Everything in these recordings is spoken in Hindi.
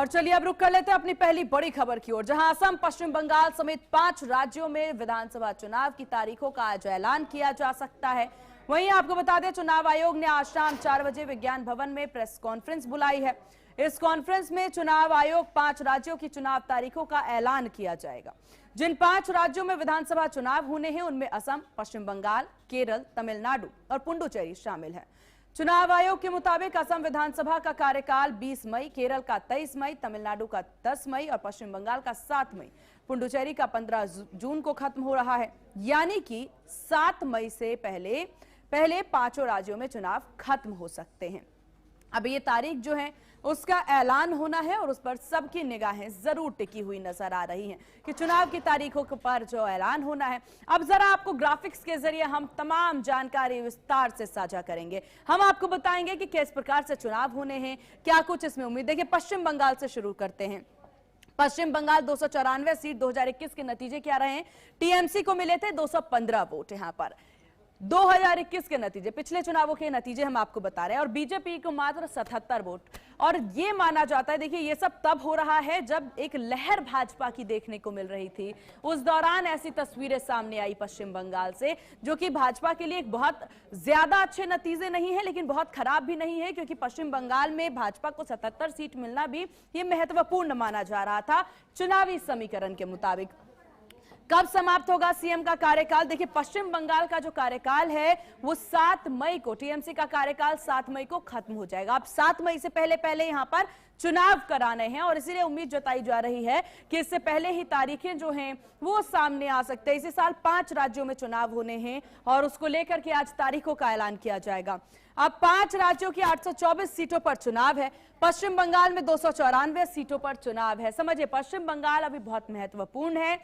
और चलिए अब रुक कर लेते हैं अपनी पहली बड़ी खबर की ओर, जहां असम, पश्चिम बंगाल समेत 5 राज्यों में विधानसभा चुनाव की तारीखों का आज ऐलान किया जा सकता है। वहीं आपको बता दें, चुनाव आयोग ने आज शाम 4 बजे विज्ञान भवन में प्रेस कॉन्फ्रेंस बुलाई है। इस कॉन्फ्रेंस में चुनाव आयोग 5 राज्यों की चुनाव तारीखों का ऐलान किया जाएगा। जिन 5 राज्यों में विधानसभा चुनाव होने हैं उनमें असम, पश्चिम बंगाल, केरल, तमिलनाडु और पुडुचेरी शामिल है। चुनाव आयोग के मुताबिक असम विधानसभा का कार्यकाल 20 मई, केरल का 23 मई, तमिलनाडु का 10 मई और पश्चिम बंगाल का 7 मई, पुडुचेरी का 15 जून को खत्म हो रहा है। यानी कि 7 मई से पहले 5 राज्यों में चुनाव खत्म हो सकते हैं। अब ये तारीख जो है उसका ऐलान होना है और उस पर सबकी निगाहें जरूर टिकी हुई नजर आ रही हैं कि चुनाव की तारीखों पर जो ऐलान होना है। अब जरा आपको ग्राफिक्स के जरिए हम तमाम जानकारी विस्तार से साझा करेंगे। हम आपको बताएंगे कि किस प्रकार से चुनाव होने हैं, क्या कुछ इसमें उम्मीद। देखिए, पश्चिम बंगाल से शुरू करते हैं। पश्चिम बंगाल 294 सीट 2021 के नतीजे क्या रहे हैं? टीएमसी को मिले थे 215 वोट। यहां पर 2021 के नतीजे, पिछले चुनावों के नतीजे हम आपको बता रहे हैं, और बीजेपी को मात्र 77 वोट। और ये माना जाता है, देखिए ये सब तब हो रहा है जब एक लहर भाजपा की देखने को मिल रही थी। उस दौरान ऐसी तस्वीरें सामने आई पश्चिम बंगाल से, जो कि भाजपा के लिए एक बहुत ज्यादा अच्छे नतीजे नहीं है लेकिन बहुत खराब भी नहीं है, क्योंकि पश्चिम बंगाल में भाजपा को 77 सीट मिलना भी ये महत्वपूर्ण माना जा रहा था चुनावी समीकरण के मुताबिक। कब समाप्त होगा सीएम का कार्यकाल? देखिए, पश्चिम बंगाल का जो कार्यकाल है वो 7 मई को, टीएमसी का कार्यकाल 7 मई को खत्म हो जाएगा। अब 7 मई से पहले यहां पर चुनाव कराने हैं और इसीलिए उम्मीद जताई जा रही है कि इससे पहले ही तारीखें जो हैं वो सामने आ सकते हैं। इसी साल 5 राज्यों में चुनाव होने हैं और उसको लेकर के आज तारीखों का ऐलान किया जाएगा। अब 5 राज्यों की 824 सीटों पर चुनाव है। पश्चिम बंगाल में 294 सीटों पर चुनाव है। समझिए, पश्चिम बंगाल अभी बहुत महत्वपूर्ण है,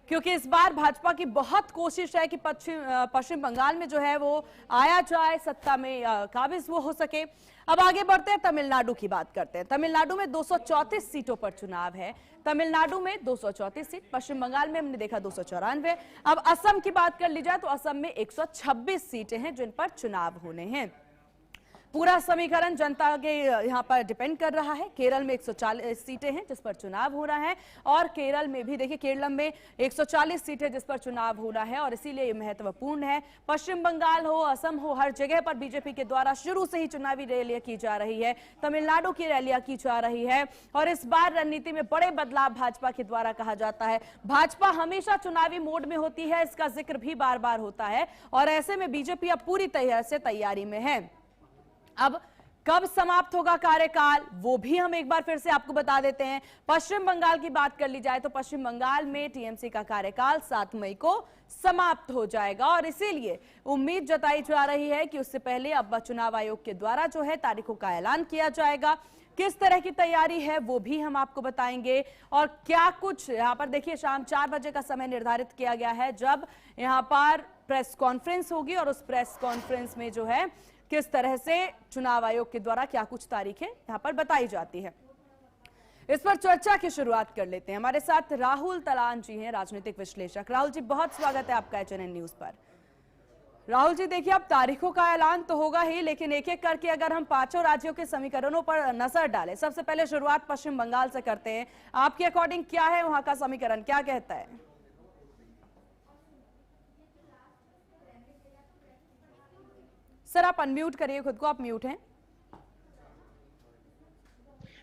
क्योंकि इस बार भाजपा की बहुत कोशिश है कि पश्चिम बंगाल में जो है वो आया जाए, सत्ता में काबिज वो हो सके। अब आगे बढ़ते हैं, तमिलनाडु की बात करते हैं। तमिलनाडु में 234 सीटों पर चुनाव है। तमिलनाडु में 234 सीट, पश्चिम बंगाल में हमने देखा 294। अब असम की बात कर ली जाए तो असम में 126 सीटें हैं जिन पर चुनाव होने हैं। पूरा समीकरण जनता के यहां पर डिपेंड कर रहा है। केरल में 140 सीटें हैं जिस पर चुनाव हो रहा है, और केरल में भी देखिए, केरल में 140 सीटें जिस पर चुनाव हो रहा है और इसीलिए ये महत्वपूर्ण है। पश्चिम बंगाल हो, असम हो, हर जगह पर बीजेपी के द्वारा शुरू से ही चुनावी रैलियां की जा रही है। तमिलनाडु की रैलियां की जा रही है और इस बार रणनीति में बड़े बदलाव भाजपा के द्वारा कहा जाता है। भाजपा हमेशा चुनावी मोड में होती है, इसका जिक्र भी बार बार होता है, और ऐसे में बीजेपी अब पूरी तरह से तैयारी में है। अब कब समाप्त होगा कार्यकाल वो भी हम एक बार फिर से आपको बता देते हैं। पश्चिम बंगाल की बात कर ली जाए तो पश्चिम बंगाल में टीएमसी का कार्यकाल 7 मई को समाप्त हो जाएगा और इसीलिए उम्मीद जताई जा रही है कि उससे पहले अब चुनाव आयोग के द्वारा जो है तारीखों का ऐलान किया जाएगा। किस तरह की तैयारी है वो भी हम आपको बताएंगे, और क्या कुछ यहाँ पर देखिए, शाम 4 बजे का समय निर्धारित किया गया है जब यहाँ पर प्रेस कॉन्फ्रेंस होगी, और उस प्रेस कॉन्फ्रेंस में जो है किस तरह से चुनाव आयोग के द्वारा क्या कुछ तारीखें यहां पर बताई जाती है, इस पर चर्चा की शुरुआत कर लेते हैं। हमारे साथ राहुल तलान जी हैं, राजनीतिक विश्लेषक। राहुल जी, बहुत स्वागत है आपका एचएनएन न्यूज पर। राहुल जी, देखिए, अब तारीखों का ऐलान तो होगा ही, लेकिन एक एक करके अगर हम 5 राज्यों के समीकरणों पर नजर डालें, सबसे पहले शुरुआत पश्चिम बंगाल से करते हैं। आपके अकॉर्डिंग क्या है वहां का समीकरण, क्या कहता है? सर, आप अनम्यूट करिए खुद को, आप म्यूट हैं।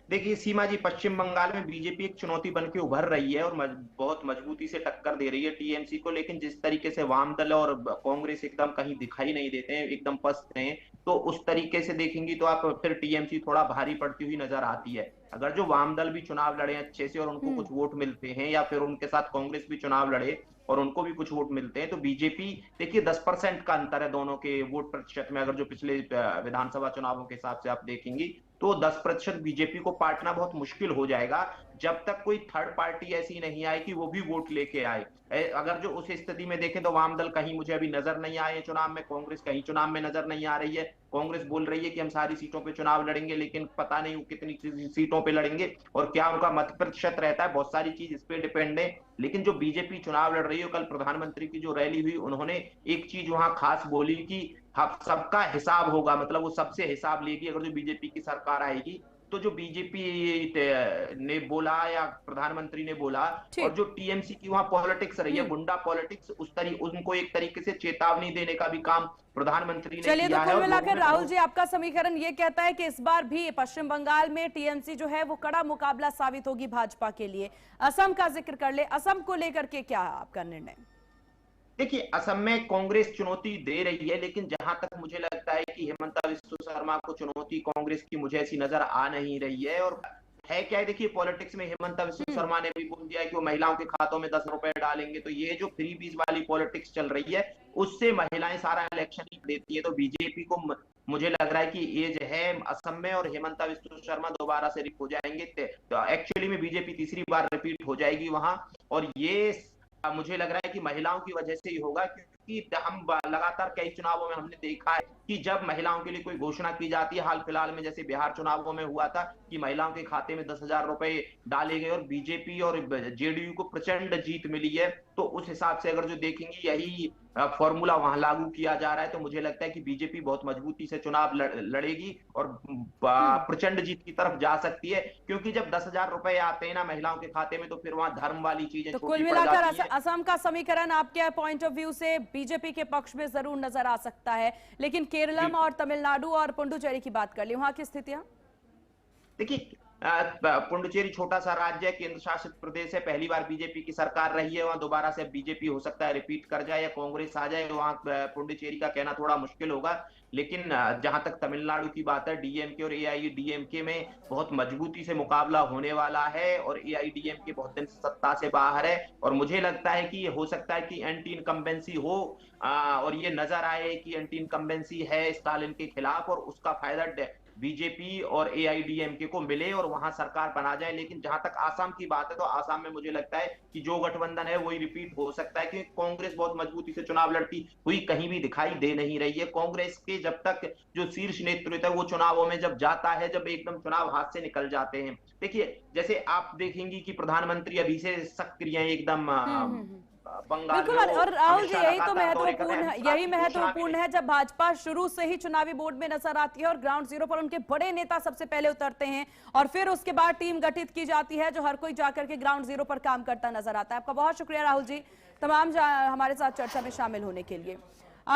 देखिए सीमा जी, पश्चिम बंगाल में बीजेपी एक चुनौती बन के उभर रही है और बहुत मजबूती से टक्कर दे रही है टीएमसी को, लेकिन जिस तरीके से वाम दल और कांग्रेस एकदम कहीं दिखाई नहीं देते हैं, एकदम पस्त हैं, तो उस तरीके से देखेंगी तो आप फिर टीएमसी थोड़ा भारी पड़ती हुई नजर आती है। अगर जो वाम दल भी चुनाव लड़े अच्छे से और उनको कुछ वोट मिलते हैं, या फिर उनके साथ कांग्रेस भी चुनाव लड़े और उनको भी कुछ वोट मिलते हैं, तो बीजेपी, देखिए 10% का अंतर है दोनों के वोट प्रतिशत में। अगर जो पिछले विधानसभा चुनावों के हिसाब से आप देखेंगी तो 10% बीजेपी को पाटना बहुत मुश्किल हो जाएगा जब तक कोई थर्ड पार्टी ऐसी नहीं आए कि वो भी वोट लेके आए। अगर जो उस स्थिति में देखें तो वाम दल कहीं मुझे अभी नजर नहीं आए चुनाव में, कांग्रेस कहीं चुनाव में नजर नहीं आ रही है। कांग्रेस बोल रही है कि हम सारी सीटों पे चुनाव लड़ेंगे, लेकिन पता नहीं वो कितनी सीटों पे लड़ेंगे और क्या उनका मत प्रतिशत रहता है, बहुत सारी चीज इस पे डिपेंड है। लेकिन जो बीजेपी चुनाव लड़ रही है, कल प्रधानमंत्री की जो रैली हुई, उन्होंने एक चीज वहां खास बोली कि सबका हिसाब होगा, मतलब वो सबसे हिसाब लेगी अगर जो बीजेपी की सरकार आएगी। तो जो बीजेपी ने बोला या प्रधानमंत्री ने बोला, और ठीक। जो टीएमसी की वहां पॉलिटिक्स रही है, गुंडा पॉलिटिक्स, उनको एक तरीके से चेतावनी देने का भी काम प्रधानमंत्री ने चलिए, तो किया है कुल और लोगों मिलाकर में राहुल बहुत। जी, आपका समीकरण ये कहता है कि इस बार भी पश्चिम बंगाल में टीएमसी जो है वो कड़ा मुकाबला साबित होगी भाजपा के लिए। असम का जिक्र कर ले, असम को लेकर के क्या है आपका निर्णय? देखिए, असम में कांग्रेस चुनौती दे रही है, लेकिन जहां तक मुझे लगता है कि हिमंता बिस्वा शर्मा को चुनौती कांग्रेस की मुझे ऐसी नजर आ नहीं रही है। और है क्या है, देखिए पॉलिटिक्स में हिमंता बिस्वा शर्मा ने भी बोल दिया है कि वो महिलाओं के खातों में 10 रुपए डालेंगे। तो ये जो फ्री बीज वाली पॉलिटिक्स चल रही है, उससे महिलाएं सारा इलेक्शन ही देती है। तो बीजेपी को मुझे लग रहा है कि एज है असम में, और हिमंता बिस्वा शर्मा दोबारा से रिप हो जाएंगे। तो एक्चुअली में बीजेपी तीसरी बार रिपीट हो जाएगी वहां। और ये मुझे लग रहा है कि महिलाओं की वजह से ही होगा, क्योंकि हम लगातार कई चुनावों में हमने देखा है कि जब महिलाओं के लिए कोई घोषणा की जाती है, हाल फिलहाल में जैसे बिहार चुनावों में हुआ था कि महिलाओं के खाते में 10,000 रुपए डाले गए और बीजेपी और जेडीयू को प्रचंड जीत मिली है। तो उस हिसाब से अगर जो देखेंगे यही फॉर्मूला वहां लागू किया जा रहा है, तो मुझे लगता है कि बीजेपी बहुत मजबूती से चुनाव लड़ेगी और प्रचंड जीत की तरफ जा सकती है। क्योंकि जब 10,000 रुपए आते हैं ना महिलाओं के खाते में, तो फिर वहां धर्म वाली चीजें तो कुल छोटी पड़ मिलाकर जाती है। असम का समीकरण आपके पॉइंट ऑफ व्यू से बीजेपी के पक्ष में जरूर नजर आ सकता है, लेकिन केरलम और तमिलनाडु और पुडुचेरी की बात कर ली, वहां की स्थितियां? देखिए, पुडुचेरी छोटा सा राज्य है, केंद्र शासित प्रदेश है, पहली बार बीजेपी की सरकार रही है वहां। दोबारा से बीजेपी हो सकता है रिपीट कर जाए या कांग्रेस आ जाए, वहां पुडुचेरी का कहना थोड़ा मुश्किल होगा। लेकिन जहां तक तमिलनाडु की बात है, डीएमके और एआईडीएमके में बहुत मजबूती से मुकाबला होने वाला है, और एआईडीएमके बहुत दिन से सत्ता से बाहर है। और मुझे लगता है कि हो सकता है कि एंटी इनकम्बेंसी हो, और ये नजर आए कि एंटी इनकम्बेंसी है स्टालिन के खिलाफ, और उसका फायदा बीजेपी और एआईडीएमके को मिले और वहां सरकार बना जाए। लेकिन जहां तक आसाम की बात है, तो आसाम में मुझे लगता है कि जो गठबंधन है वही रिपीट हो सकता है, क्योंकि कांग्रेस बहुत मजबूती से चुनाव लड़ती हुई कहीं भी दिखाई दे नहीं रही है। कांग्रेस के जब तक जो शीर्ष नेतृत्व है वो चुनावों में जब जाता है, जब एकदम चुनाव हाथ से निकल जाते हैं। देखिए, जैसे आप देखेंगी कि प्रधानमंत्री अभी से सक्रिय हैं एकदम बंगाल बिल्कुल। में, वो और राहुल अमित जी, शाह यही तो लगातार दौरे कर रहे महत्वपूर्ण हैं। है, अमित शाह यही की घोषणा भी महत्वपूर्ण है जब भाजपा शुरू से ही चुनावी बोर्ड में नजर आती है और ग्राउंड जीरो पर उनके बड़े नेता सबसे पहले उतरते हैं, और फिर उसके बाद टीम गठित की जाती है जो हर कोई जाकर के ग्राउंड जीरो पर काम करता नजर आता है। आपका बहुत शुक्रिया राहुल जी, तमाम हमारे साथ चर्चा में शामिल होने के लिए।